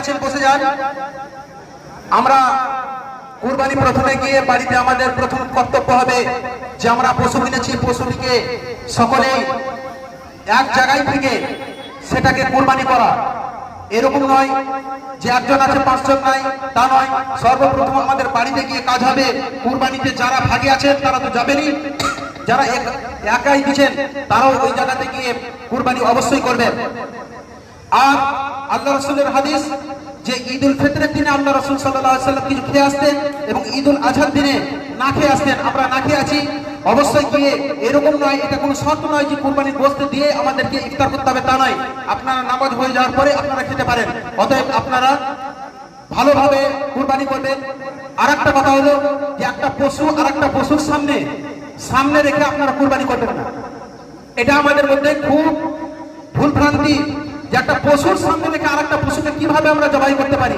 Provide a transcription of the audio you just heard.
আছেন বসে যান। আমরা কুরবানি প্রথমে গিয়ে বাড়িতে আমাদের প্রথম কর্তব্য হবে যে আমরা পশু কিনেছি, পশুটিকে সকলেই এক জায়গায় থেকে সেটাকে কুরবানি করা। এরকম নয় যে একজন আছে 5 জন নাই, তা নয়। সর্বপ্রথম আমাদের বাড়িতে গিয়ে কাজ হবে। কুরবানিতে যারা ভাগে আছেন তারা তো যাবেনই, যারা একাই দিচ্ছেন তারাও ওই জায়গাতে গিয়ে কুরবানি অবশ্যই করবেন। আর আল্লাহ রাসূলের হাদিস যে ঈদুল ফিতরের দিনে আল্লাহ রাসূল সাল্লাল্লাহু আলাইহি ওয়াসাল্লাম কিছু খেয়ে আসতেন এবং ঈদুল আজহার দিনে না খেয়ে আসতেন। আমরা না খেয়ে আছি, অবশ্যই গিয়ে এরকম নয়, এটা কোনো শর্ত নয় যে কুরবানির গোশত দিয়ে আমাদেরকে ইফতার করতে হবে, তা নয়। আপনারা নামাজ হয়ে যাওয়ার পরে আপনারা খেতে পারেন। অতএব আপনারা ভালোভাবে কুরবানি করবেন। আরেকটা কথা হলো যে একটা পশু আরেকটা পশুর সামনে রেখে আপনারা কুরবানি করবেন না। এটা আমাদের মধ্যে খুব ভুল ভ্রান্তি যে একটা পশুর সামনে রেখে আরেকটা পশুকে কিভাবে আমরা জবাই করতে পারি।